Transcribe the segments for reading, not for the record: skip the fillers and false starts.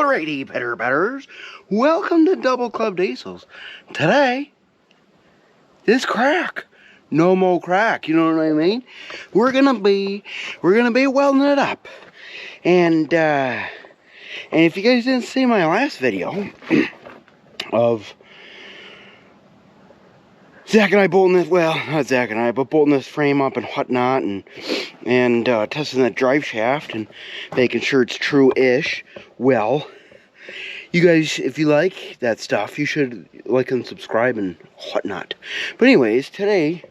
Alrighty, betters. Welcome to Double Club Diesels. Today, this crack. No more crack, you know what I mean? We're gonna be welding it up. And if you guys didn't see my last video of Zach and I bolting this, well, not Zach and I, but bolting this frame up and whatnot, and testing that drive shaft and making sure it's true-ish. Well, you guys, if you like that stuff, you should like and subscribe and whatnot. But anyways, today,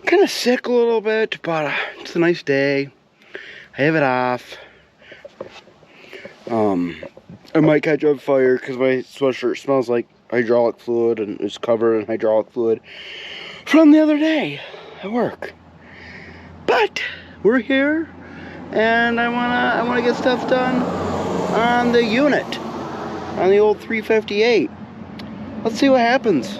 kind of sick a little bit, but it's a nice day. I have it off. I might catch on fire because my sweatshirt smells like hydraulic fluid and is covered in hydraulic fluid from the other day at work. But we're here, and I wanna get stuff done on the unit, on the old 358. Let's see what happens.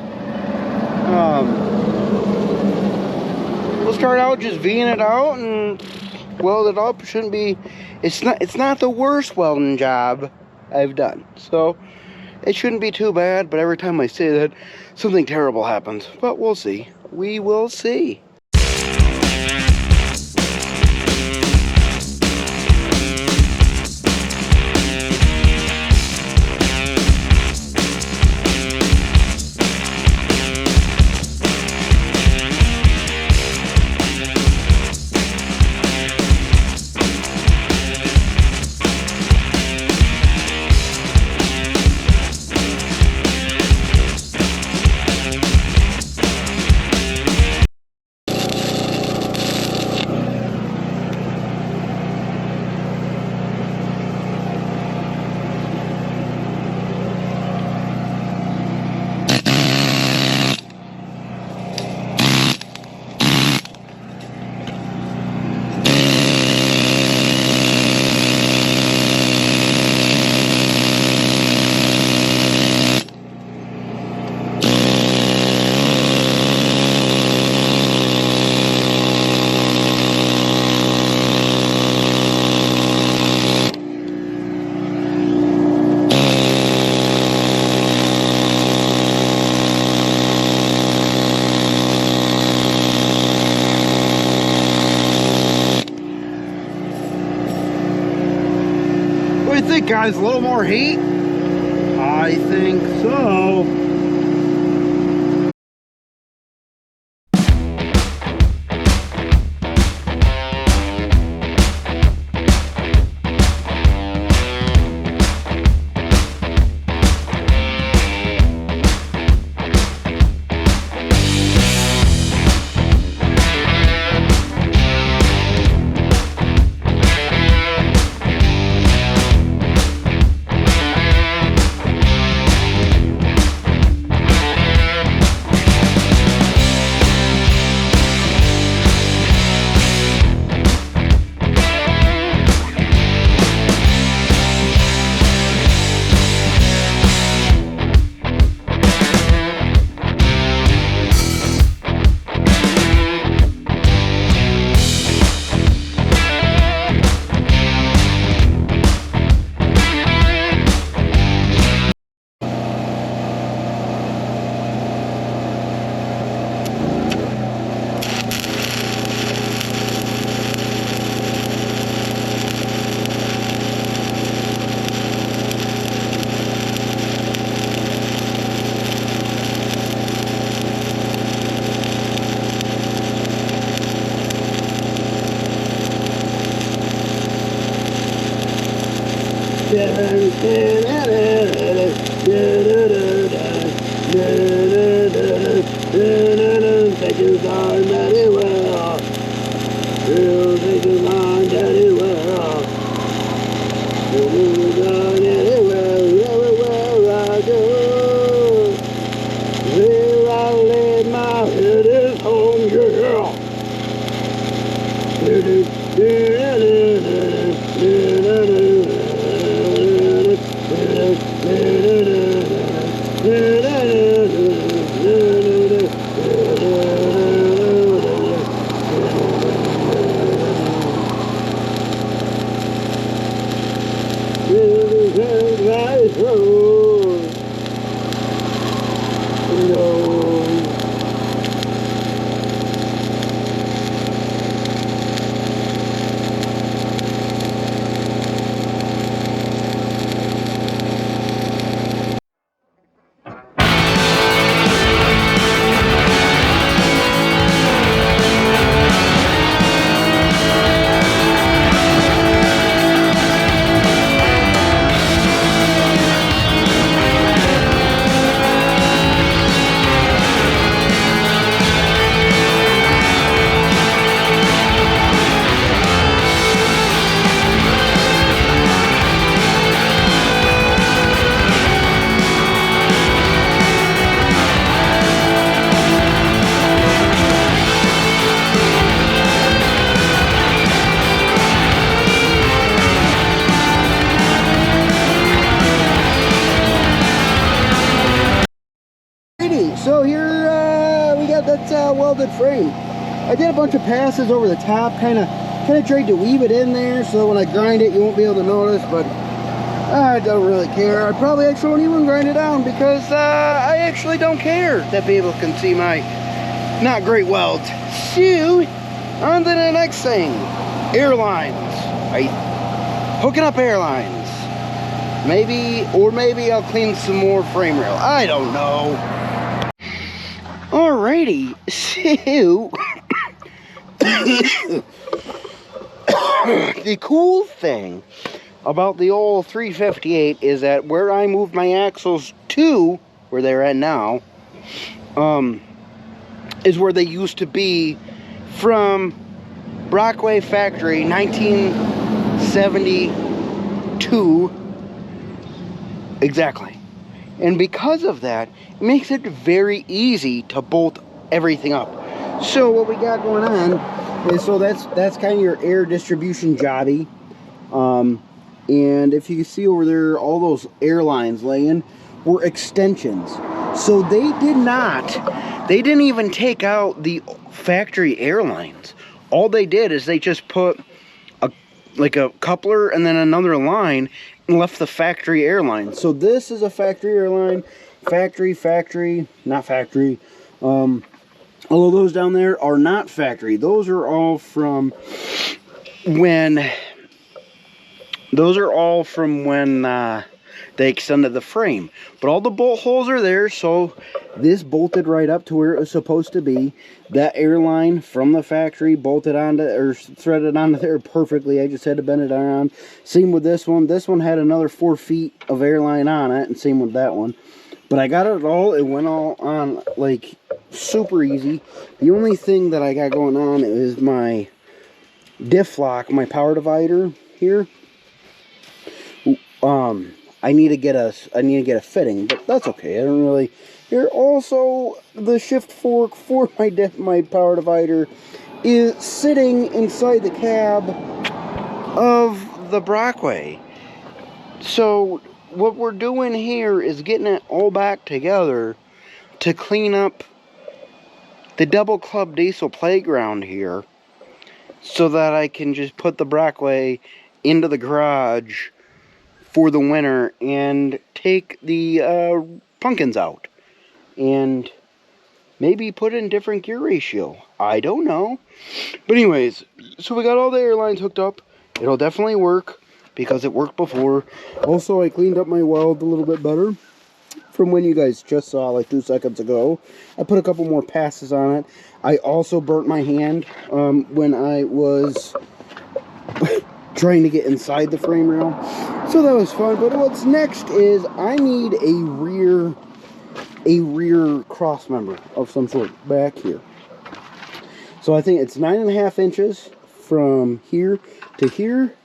We'll start out just V'ing it out and weld it up. Shouldn't be. It's not the worst welding job I've done, so it shouldn't be too bad. But every time I say that, something terrible happens. But we'll see. We will see. What do you think, guys? A little more heat? I think so. Take your time, Daddy, well. You'll take your mind, Daddy, well. You'll Daddy, well, I do. Where I lay my head is home, girl. So here we got that welded frame. I did a bunch of passes over the top, kind of tried to weave it in there so when I grind it you won't be able to notice, but I don't really care. I probably actually won't even grind it down because I actually don't care that people can see my not great welds. So on to the next thing, airlines. Right, hooking up airlines. Maybe I'll clean some more frame rail. I don't know. Alrighty, so the cool thing about the old 358 is that where I moved my axles to, where they're at now, is where they used to be from Brockway factory, 1972, exactly. And because of that, it makes it very easy to bolt everything up. So what we got going on is, so that's kind of your air distribution jobby. And if you can see over there, all those airlines laying were extensions. So they didn't even take out the factory airlines. All they did is they just put like a coupler and then another line and left the factory airline. So this is a factory airline, not factory. Although those down there are not factory. Those are all from when they extended the frame. But all the bolt holes are there, so this bolted right up to where it was supposed to be. That airline from the factory bolted onto, or threaded onto there perfectly. I just had to bend it around. Same with this one. This one had another 4 feet of airline on it, and same with that one. But I got it all. It went all on like super easy. The only thing that I got going on is my diff lock, my power divider here. I need to get a fitting, but that's okay. I don't really. Here also, the shift fork for my power divider is sitting inside the cab of the Brockway. So what we're doing here is getting it all back together to clean up the double club diesel playground here, so that I can just put the Brockway into the garage for the winter and take the pumpkins out and maybe put in different gear ratio. I don't know. But anyways, so we got all the airlines hooked up. It'll definitely work because it worked before. Also, I cleaned up my weld a little bit better from when you guys just saw like 2 seconds ago. I put a couple more passes on it. I also burnt my hand when I was trying to get inside the frame rail. So that was fun. But what's next is I need a rear cross member of some sort back here. So I think it's 9.5 inches from here to here.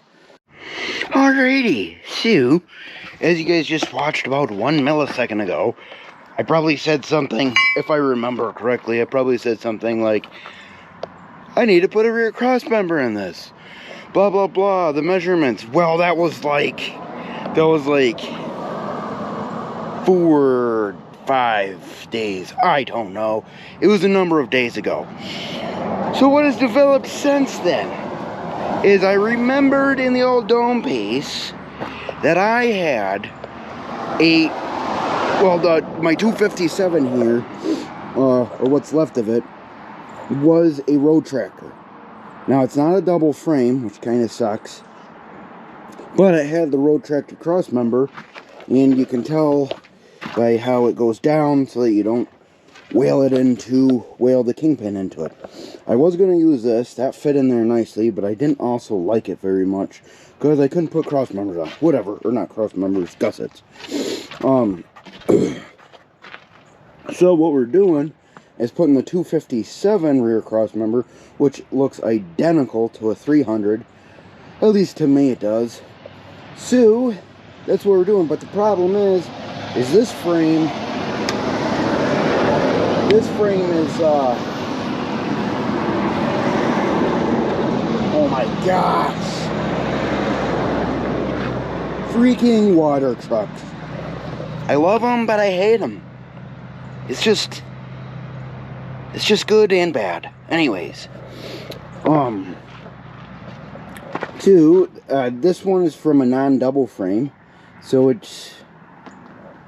Alrighty, so as you guys just watched about 1 millisecond ago, I probably said something, if I remember correctly, I probably said something like, I need to put a rear cross member in this. Blah, blah, blah, the measurements. Well, that was like 4 or 5 days. I don't know. It was a number of days ago. So what has developed since then is I remembered in the old dome piece that I had my 257 here, or what's left of it, was a road tractor. Now it's not a double frame, which kind of sucks, but it had the road tractor cross member, and you can tell by how it goes down so that you don't whale the kingpin into it. I was going to use this, that fit in there nicely, but I didn't also like it very much because I couldn't put cross members on. Whatever, or not cross members, gussets. So what we're doing is putting the 257 rear cross member, which looks identical to a 300. At least to me it does. So that's what we're doing. But the problem is this frame. This frame is oh my gosh, freaking water trucks. I love them, but I hate them. It's just good and bad. Anyways, this one is from a non-double frame, so it's,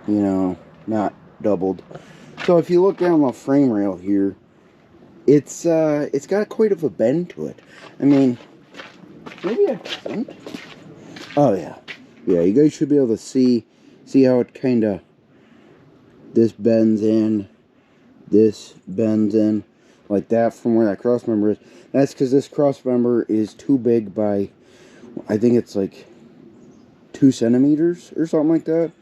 you know, not doubled. So if you look down the frame rail here, it's got quite of a bend to it. I mean, maybe I don't. Oh yeah, you guys should be able to see how it kind of, this bends in, like that from where that cross member is. That's because this cross member is too big by, I think it's like 2 centimeters or something like that.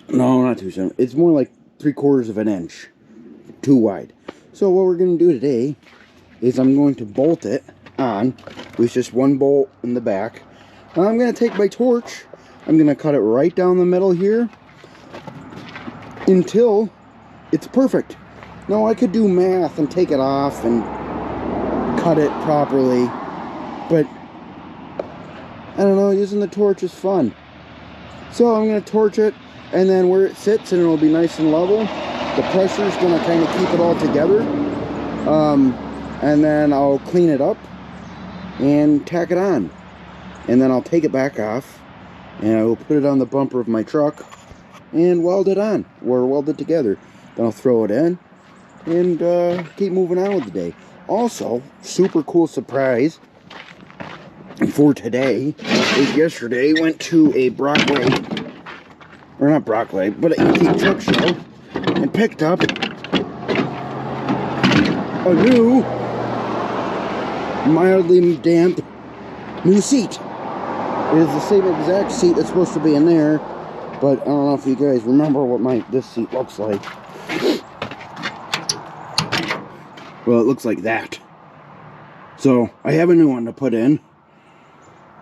No, not 2 centimeters. It's more like 3/4 of an inch too wide. So what we're going to do today is I'm going to bolt it on with just one bolt in the back. And I'm going to take my torch. I'm going to cut it right down the middle here until it's perfect. Now I could do math and take it off and cut it properly, but I don't know, using the torch is fun. So I'm going to torch it, and then where it sits and it'll be nice and level, the pressure is going to kind of keep it all together. And then I'll clean it up and tack it on. And then I'll take it back off and I will put it on the bumper of my truck and weld it on, or weld it together. Then I'll throw it in and keep moving on with the day. Also, super cool surprise for today is yesterday went to a Brockway, or not Brockway, but an antique truck show, and picked up a new, mildly damp new seat. It is the same exact seat that's supposed to be in there, but I don't know if you guys remember what this seat looks like. Well, it looks like that. So I have a new one to put in,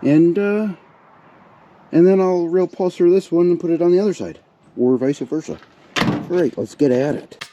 and then I'll rail pulser this one and put it on the other side, or vice versa. All right, let's get at it.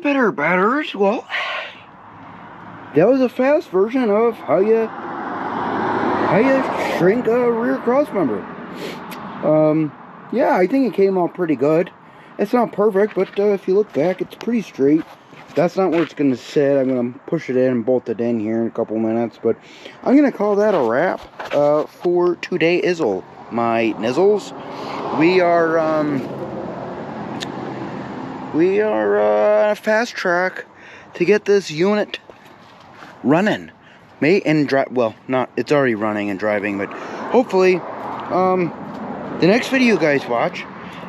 pitter batters, well, that was a fast version of how you shrink a rear cross member. Yeah, I think it came out pretty good. It's not perfect, but if you look back, it's pretty straight. That's not where it's going to sit. I'm going to push it in and bolt it in here in a couple minutes, but I'm going to call that a wrap for today, Izzle. My nizzles, we are fast track to get this unit running. Well, it's already running and driving, but hopefully the next video you guys watch,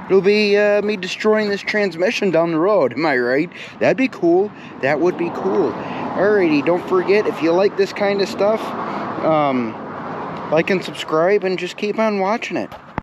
it'll be me destroying this transmission down the road. Am I right? That'd be cool. That would be cool. Alrighty, don't forget, if you like this kind of stuff, like and subscribe and just keep on watching it.